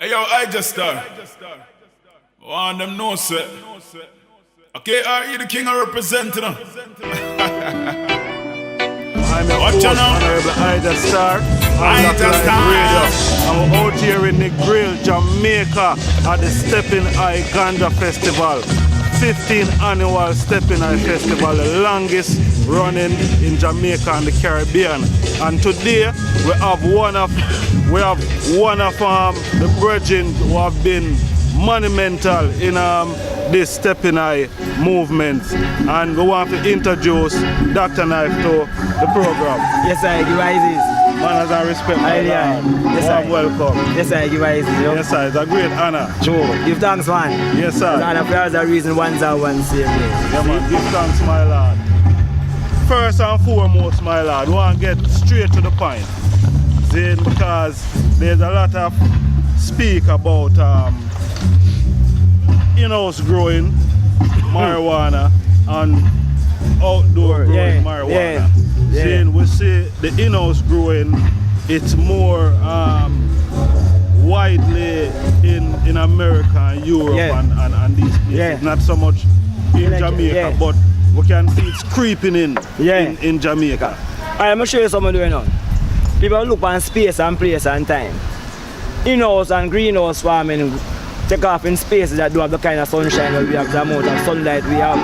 Hey yo, Ijah star. Want them know sir. Okay, are you the king of representing them? I'm your Watch host, out now. Honorable Ijah Star. Ijah Star. I'm out here in the Grill, Jamaica at the Stepping Eye Ganja Festival. 15th annual Stepping Eye Festival, the longest running in Jamaica and the Caribbean. And today we have one of the brethren who have been monumental in this Stepping Eye movement, and we want to introduce Dr. K'nife to the program. Yes, I give rises. Manners and respect. Yes, warm welcome. Yes, I give rises. Yes, sir. It's a great honor. True. Give thanks, man. Yes, sir. And there's a reason ones are one same. Yeah, man. Give thanks, my lord. First and foremost, my lord, we want to get straight to the point. Then, because there's a lot of speak about in-house growing marijuana and outdoor growing marijuana. Then we see the in-house growing, it's more widely in America and Europe and these places. Not so much in Jamaica, but we can see it's creeping in Jamaica. I'm going to show you something going on. People look on space and place and time. In-house and greenhouse farming take off in spaces that don't have the kind of sunshine that we have, the amount of sunlight we have.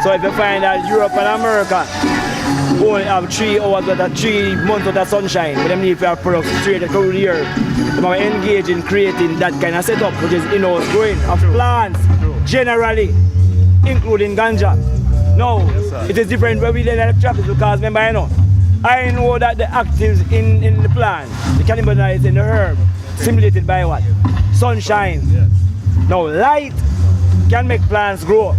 So if you find that Europe and America only have 3 hours with 3 months of sunshine, but them need to have products straight through the year, they are engaged in creating that kind of setup, which is in-house growing of plants, generally, including ganja. Now, it is different when we learn electronics because remember, I know that the actives in the plant, the cannabinoids in the herb, stimulated by what? Sunshine. Now light can make plants grow,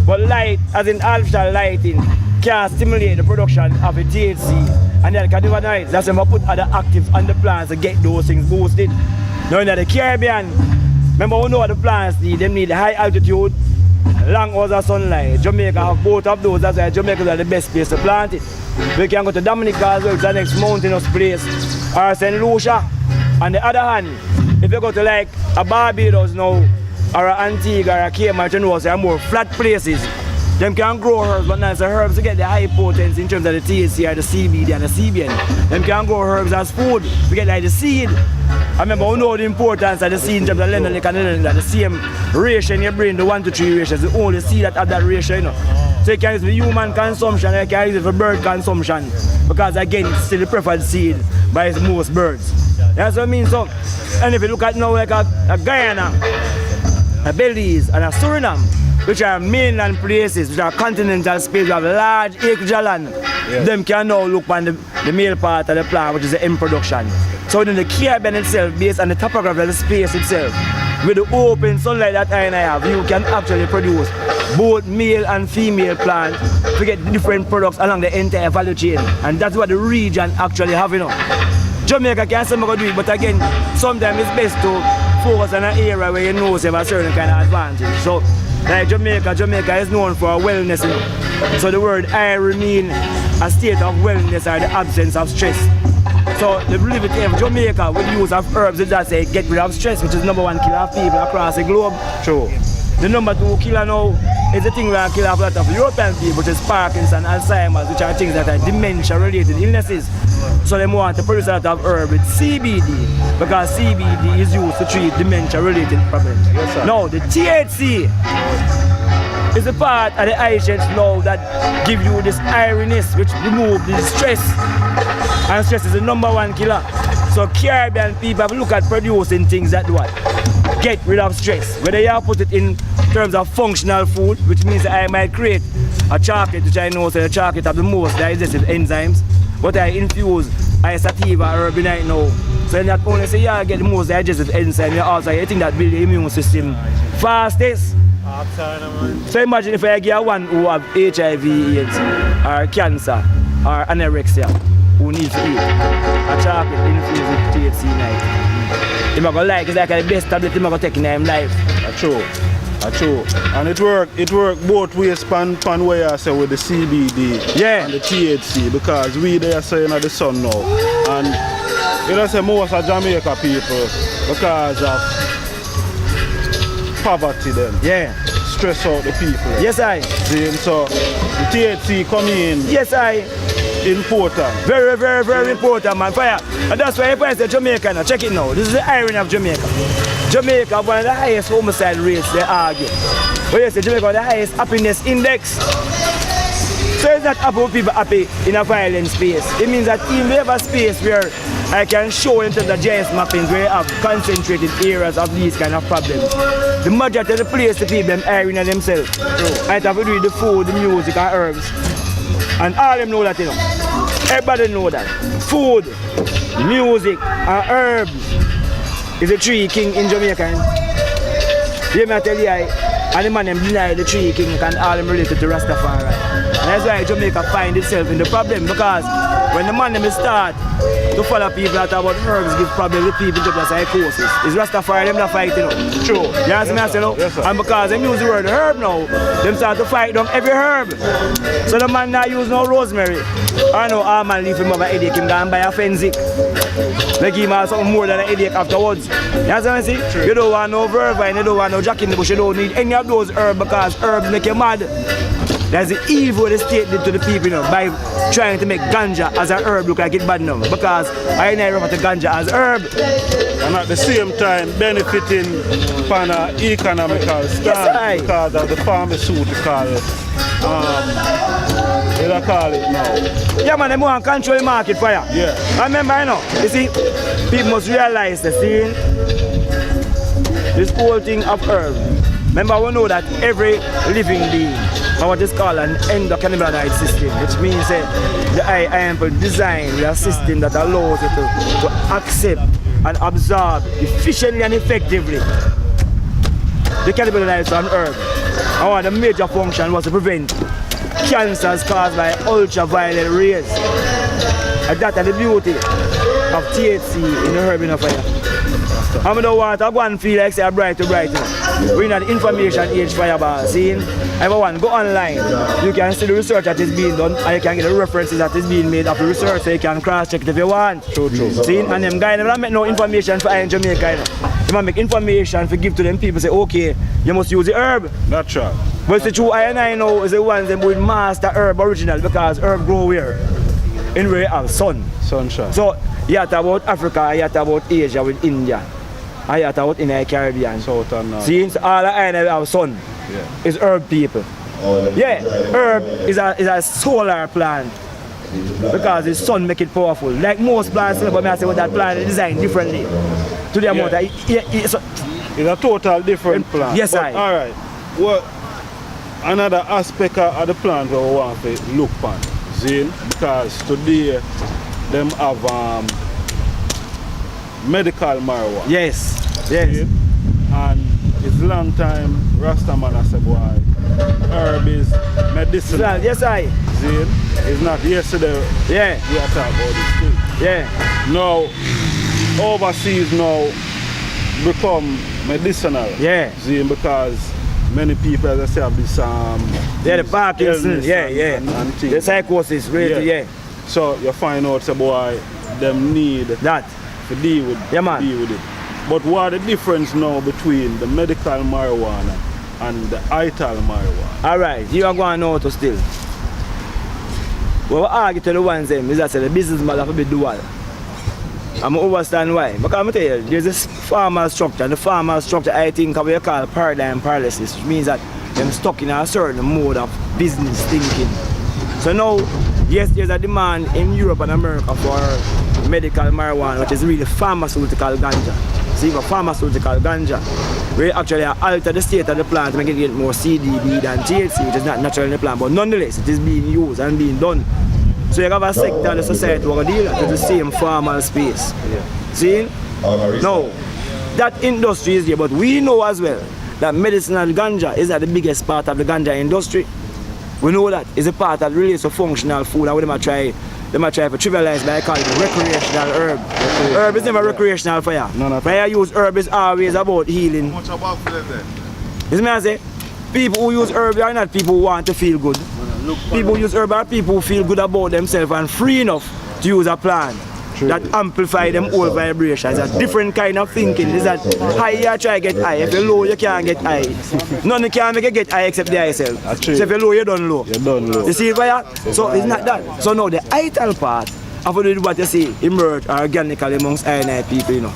but light, as in artificial lighting, can stimulate the production of the THC and the cannabinoids. That's when we put other actives on the plants to get those things boosted. Now in the Caribbean, remember we know what the plants need. They need high altitude, long hours of sunlight. Jamaica have both of those. That's why Jamaica is the best place to plant it. We can go to Dominica as well, it's the next mountainous place, or St. Lucia. On the other hand, if you go to like a Barbados now, or an Antigua or a Cayman, you know, they are more flat places. Them can grow herbs, but not as herbs to get the high potency in terms of the THC or the CBD and the CBN. Them can grow herbs as food. We get like the seed. I remember we know the importance of the seed in terms of lending, that the same ratio in your brain, the 1 to 3 ratio, is the only seed that have that ratio, you know. So you can use it for human consumption, you can use it for bird consumption. Because again, it's still the preferred seed by most birds. That's what I mean. So, and if you look at now like a Guyana, a Belize and a Suriname, which are mainland places, which are continental space, we have large acreage of land, them can now look on the male part of the plant, which is the end production. So in the Caribbean itself, based on the topography of the space itself, with the open sunlight that I have, you can actually produce both male and female plants to get different products along the entire value chain. And that's what the region actually have, you know. Jamaica can say do it, but again, sometimes it's best to focus on an area where you know you have a certain kind of advantage. So, like Jamaica is known for wellness, you know. So the word I mean a state of wellness or the absence of stress. So the belief of Jamaica with the use of herbs is that say get rid of stress, which is #1 killer of people across the globe. True. The #2 killer now is the thing where kill a lot of European people, which is Parkinson, Alzheimer's, which are things that are dementia-related illnesses. So they want to produce a lot of herb with CBD, because CBD is used to treat dementia-related problems. Yes, sir. Now, the THC is a part of the Ijah now that give you this iriness, which remove the stress. And stress is the #1 killer. So Caribbean people have look at producing things that what? Get rid of stress. Whether you put it in terms of functional food, which means that I might create a chocolate, which I know so the chocolate have the most digestive enzymes, but I infuse sativa or herbinite now. So not only say you get the most digestive enzyme, you also get things that build the immune system fastest. So imagine if I get one who have HIV/AIDS or cancer or anorexia who needs to eat a chocolate infused with THC night. He's not going to like it's like the best tablet he's going to take in his life. True. And it work both ways pan where I say with the CBD and the THC, because we there saying at the sun now. And You know, say most of Jamaica people, because of poverty then, Yeah. stress out the people. Yes, I. See, so the THC come in Yes, I. important. Very, very, very important, man. Fire. And that's why if I say Jamaica now, check it now. This is the irony of Jamaica. Jamaica have one of the highest homicide rates, they argue. But yes, Jamaica have the highest happiness index. So it's not about people happy in a violent space. It means that even if we have a space where I can show into the GIS mappings where you have concentrated areas of these kind of problems, the majority of the place the people them airing themselves. And it have to do with the food, the music and herbs. And all them know that, you know. Everybody know that. Food, music and herbs is the three king in Jamaica. You may tell you, and the man them deny the three king and all them related to Rastafari. And that's why Jamaica find itself in the problem, because when the man them start to follow people that about herbs give problem with people to psychosis, it's Rastafari them that fight, you know. True. You understand me, I say, no? Yes, sir. And because them use the word herb now, them start to fight down every herb. So the man now use no rosemary. I know almond leaf him have a headache, him go and buy a Fenzik. They give him something more than a headache afterwards. You understand what I say? True. You don't want no vervine, you don't want no jack in the bush, you don't need any of those herbs because herbs make you mad. That's the evil the state did to the people, you know, by trying to make ganja as an herb look like it bad now. Because I never refer to ganja as herb. And at the same time benefiting from an economical stand because of the pharmaceutical, what do I call it now? Yeah, man, they want to control the market for you. Yeah. I remember, you know, you see, people must realize the scene, this whole thing of herb. Remember, we know that every living being have what is called an endocannabinoid system, which means the I design with a system that allows you to accept and absorb efficiently and effectively the cannabinoids from herb. And one of the major function was to prevent cancers caused by ultraviolet rays. And that's the beauty of THC in the herb in the fire. I don't want to go and feel like say a bright. We're in an information age fireball scene. Everyone go online. You can see the research that is being done and you can get the references that is being made of the research so you can cross check it if you want. True. See? And them guys never make no information for in Jamaica. They might make information for give to them people say, okay, you must use the herb. That's right. But the true I know is the ones that would master herb original because herb grow where? In where you have sun. Sunshine. So you have to about Africa, you have to about Asia with India. And you have to about in the Caribbean. South and North. See, so all I have sun is herb people. Yeah, herb is a solar plant because the sun make it powerful. Like most plants, but I say what that plant is designed differently to the amount that it's a total different plant. Yes, but, all right. Well, another aspect of the plant we want to look on, Zane, because today them have medical marijuana. Yes. See? And it's long time Rastaman I say boy, herb is medicinal. Yes, I. See? It's not yesterday. Yeah. We are talking about this thing. Yeah. Now, overseas now become medicinal. Yeah. See, because many people, as I say, have this The Parkinson, and things. the psychosis, really, yeah. So you find out, say, boy, them need that to deal with, man. deal with it. But what are the difference now between the medical marijuana and the ital marijuana? Alright, you are going to know to still. Well, I argue to the ones them is that the business model have to be dual. I'm understand why. Because I'm tell you, there's this farmer structure, and the farmer structure I think what we call paradigm paralysis, which means that they're stuck in a certain mode of business thinking. So now, yes, there's a demand in Europe and America for medical marijuana, which is really pharmaceutical ganja. So you got pharmaceutical ganja, where actually alter the state of the plant to make it get more CBD than THC, which is not natural in the plant, but nonetheless it is being used and being done. So you have a sector of the society who are dealing with the same formal space. Yeah. See? Now, that industry is there, but we know as well that medicinal ganja is not the biggest part of the ganja industry. We know that it's a part that relates to functional food, and we might try to trivialize by calling it recreational herb. Herb is never recreational for you. When you use herb, it's always about healing. Much about them then? You see me I say? People who use herb are not people who want to feel good. People who use herb are people who feel good about themselves and free enough to use a plant. that amplify them whole vibrations. It's a different kind of thinking. It's that high you try to get high. If you're low, you can't get high. None you can make you get high except the high self. So if you're low, you're done low. You see it, fire? So it's not that. So now the ital part of what you see emerge organically amongst I people, you know.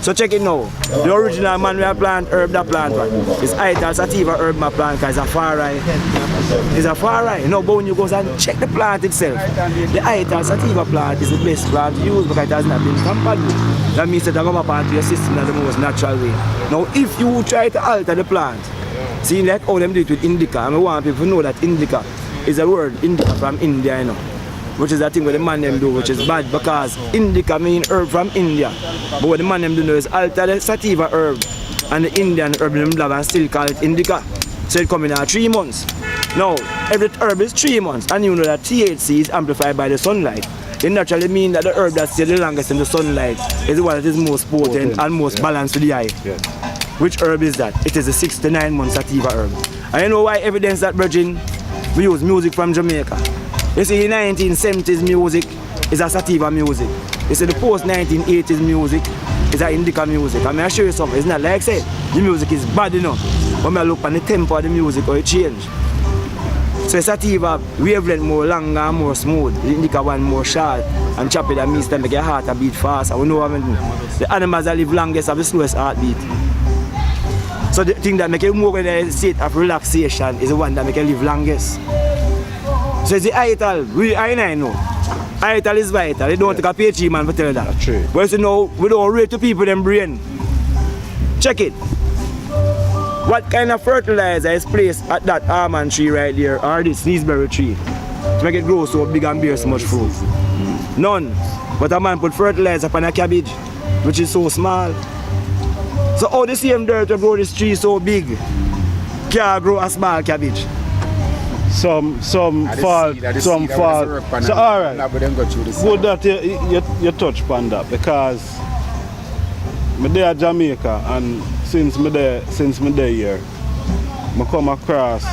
So check it now. The original man we have plant herb that plant one. It's ital sativa herb my plant because it's a far right. It's a far right. You know, but when you go and check the plant itself, the ital sativa plant is the best plant to use because it has not been tampered with. That means that it come up onto your system in the most natural way. Now if you try to alter the plant, see like how them do it with indica, and I want people to know that indica is a word indica from India, you know. Which is that thing where the man them do, which is bad because indica mean herb from India. But what the man them do is alter the sativa herb and the Indian herb them love and still call it indica. So it come in 3 months. Now, every herb is 3 months and you know that THC is amplified by the sunlight. It naturally means that the herb that stays the longest in the sunlight is the one that is most potent and most balanced to the eye. Yeah. Which herb is that? It is a 6 to 9 month sativa herb. And you know why evidence that virgin we use music from Jamaica? You see, the 1970s music is a sativa music. You see, the post-1980s music is a indica music. I'm going to show you something. It's not like I said, the music is bad enough. When I look at the tempo of the music, or it change. So sativa wavelength more longer and more smooth. The indica one more short and choppy that means to make your heart a beat faster. We know what I mean. The animals that live longest have the slowest heartbeat. So the thing that make you move in a state of relaxation is the one that make you live longest. So it's the ital, I know. Ital is vital. They don't take a pt1 man for tell you that. True. But you know, we don't rate to people them brain. Check it. What kind of fertilizer is placed at that almond tree right there or this sneezeberry tree to make it grow so big and bear so much fruit? None. But a man put fertilizer upon a cabbage, which is so small. So how the same dirt to grow this tree so big can grow a small cabbage? Some fault. So alright, good that you touch upon that because I'm there in Jamaica and since me there here, I come across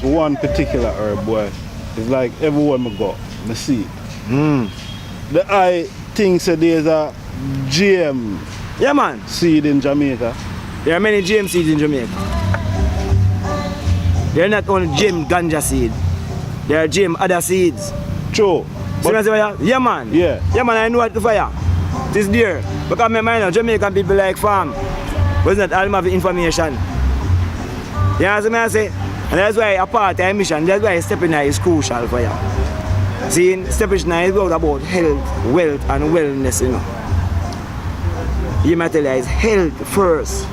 one particular herb where it's like everywhere I go, I see it. The eye thinks that there's a GM seed in Jamaica. There are many GM seeds in Jamaica. They're not only GM ganja seed, there are GM other seeds. True. But, yeah man. Yeah. Yeah man, I know what to fire. It is there. Because I know Jamaican people like farm. But it's not all of the information. You know what I say? And that's why a part of the mission, that's why stepping out is crucial for you. See, stepping out is about health, wealth and wellness, you know. You might tell you it's health first.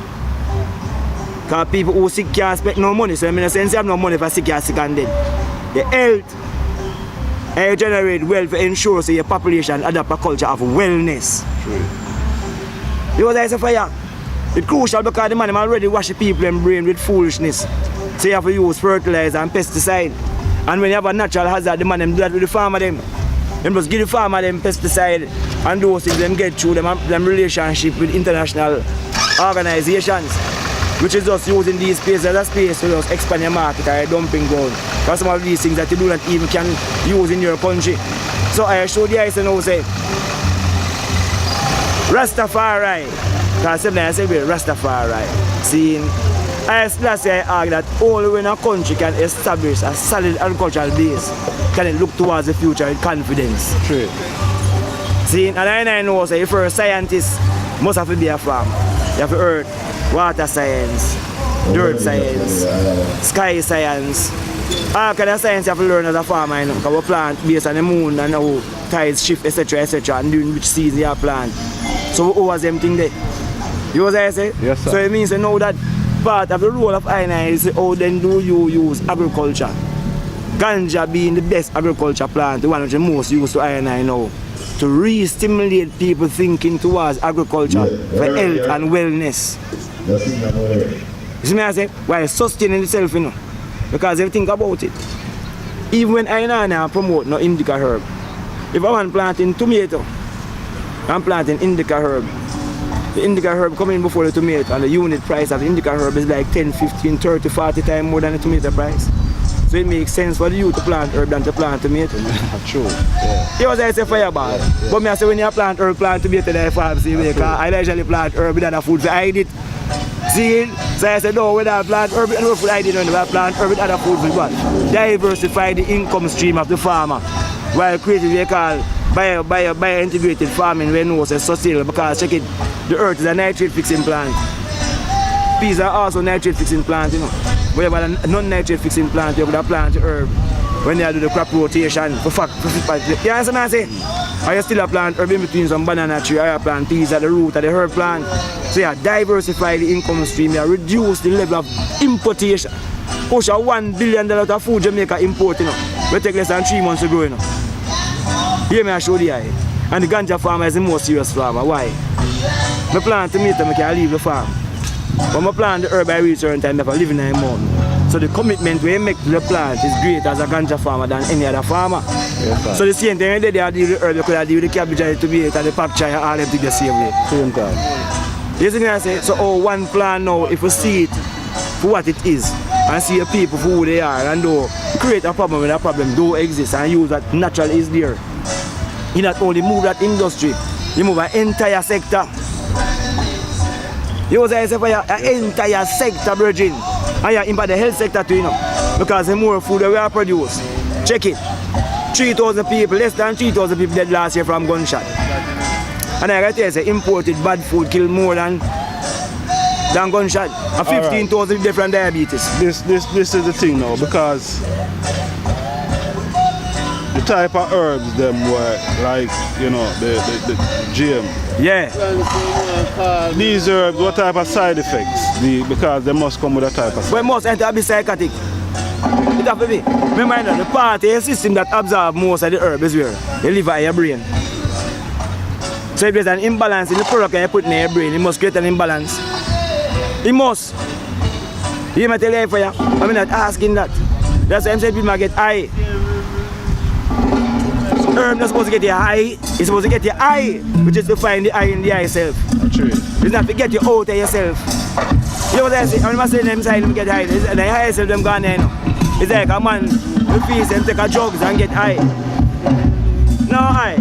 Because people who sick can't expect no money, so in a sense you have no money for sick and dead. The health and you generate wealth to ensure so your population adopt a culture of wellness. True. You know what I say for you? It's crucial because the man already wash the people and brain with foolishness. So you have to use fertilizer and pesticide. And when you have a natural hazard, the man them do that with the farmer them. Them just give the farmer them pesticide and those things them get through them relationship with international organizations. Which is just using these spaces as a space to just expand your market or your dumping ground. Because some of these things that you do not even can use in your country. So I showed you guys and say Rastafari. Because I said Rastafari. See, I say I argue that only when a country can establish a solid agricultural base can it look towards the future with confidence. True. See, and I know say if you're a scientist, must have to be a farmer. You have to earth. Water science, dirt science, sky science. All kind of science you have to learn as a farmer, you know, because we plant based on the moon and how tides shift, etc., and during which season you plant. So we always them thing there. You know what I say? Yes, sir. So it means you know that part of the role of I is how then do you use agriculture. Ganja being the best agriculture plant, the one which is most used to I now. To re-stimulate people thinking towards agriculture for health and wellness. You see me I say? Why it's sustaining itself, you know. Because if you think about it, even when I promote no indica herb, if I want planting tomato, I'm planting indica herb. The indica herb coming before the tomato and the unit price of the indica herb is like 10, 15, 30, 40 times more than the tomato price. So it makes sense for the youth to plant herb than to plant tomato. True. Yeah. It was I say fireball. But me I say when you plant herb, plant tomato, then farm see because I usually plant herb with other food for hide it. See? So I said no, when I plant herb with other food hide it, I plant herb with other food for what? Diversify the income stream of the farmer while creating what they call bio-integrated farming where no is sustainable because check it, the earth is a nitrate fixing plant. Peas are also nitrate fixing plant, you know. But you have a non-nitrate fixing plant, you have to plant the herb when they do the crop rotation for you understand what I say? Or you still a plant herb in between some banana tree, or you plant peas at the root of the herb plant. So you diversify the income stream, you reduce the level of importation. Push a $1 billion of food Jamaica import, you know. We take less than 3 months to grow, you know. Here me I show the eye. And the ganja farmer is the most serious farmer. Why? I plant tomato, I can leave the farm. But I plant the herb I reach certain time if I live in a mountain. So the commitment we make to the plant is greater as a ganja farmer than any other farmer. Yes, so the same thing they deal with the herb, you could deal with the cabbage and the tomato and the pap chai and all them things the same way. Same time. You see what I say? So one plant now, if you see it for what it is, and see the people for who they are, and do create a problem when a problem do exist and use that natural is there. You not only move that industry, you move an entire sector. You say for your entire sector, Virgin. And you impact the health sector too, you know. Because the more food that we are produce. Check it. 3,000 people, less than 3,000 people dead last year from gunshot. And I gotta tell you, imported bad food kill more than gunshot. And 15,000 different diabetes. This is the thing now, because the type of herbs them were like, you know, the GM. Yeah. These herbs, what type of side effects? Because they must come with a type of side. But it must enter be psychotic. It have to be. Remember that the part of your system that absorbs most of the herb is where? Your liver and your brain. So if there's an imbalance in the product that you put in your brain, it must create an imbalance. It must. You might tell you for you. I'm not asking that. That's why I'm saying people get high. Herb not supposed to get you high, it's supposed to get you high, which is to find the eye in the eye self. True. It's not to get you out of yourself. You know what I say? I'm not saying them side them get high. The high self them gone there, you know. It's like a man who feels them take a drugs and get high. No high.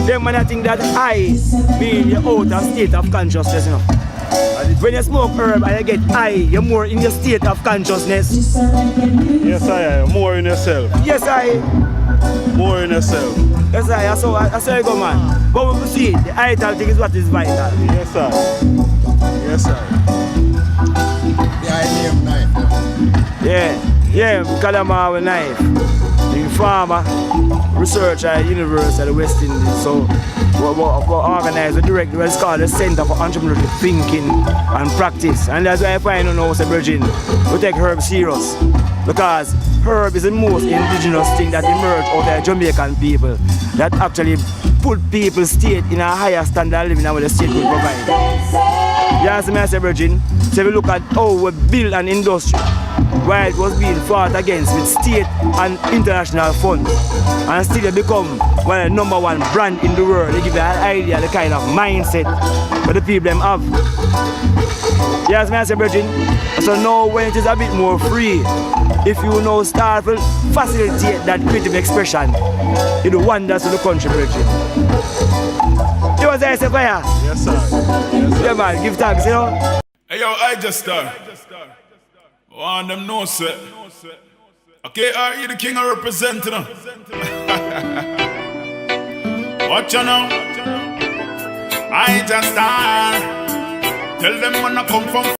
Them man I think that high mean you're out of state of consciousness, you know. When you smoke herb and you get high, you're more in your state of consciousness. Yes, I am. More in yourself. Yes, I. More in yourself. Yes, I saw you go, man. But we see the vital thing is what is vital. Yes, sir. Yes, sir. The IDM knife. Yeah, Calamar knife. The farmer, researcher at the University of the West Indies. So we organize a direct, what's called the Center for Entrepreneurial Thinking and Practice. And that's why I find now, Virgin, we take herb serious. Because herb is the most indigenous thing that emerged out of the Jamaican people that actually put people's state in a higher standard of living than what the state could provide. You understand me, I say, Virgin? So if you look at how we build an industry while it was being fought against with state and international funds, and still you become one of the #1 brand in the world, they give you an idea, the kind of mindset that the people them have. You understand me, I say, Virgin? So now when it is a bit more free, if you now start to facilitate that creative expression, you do wonders to the country, Virgin. You was there, say, fire? Yes, sir. Yes, sir. Yeah, man, give thanks, you know? Hey yo, Ijah star. Want them know, sir. Okay, are you the king of representing them? Watch you now. Ijah star. Tell them when I come from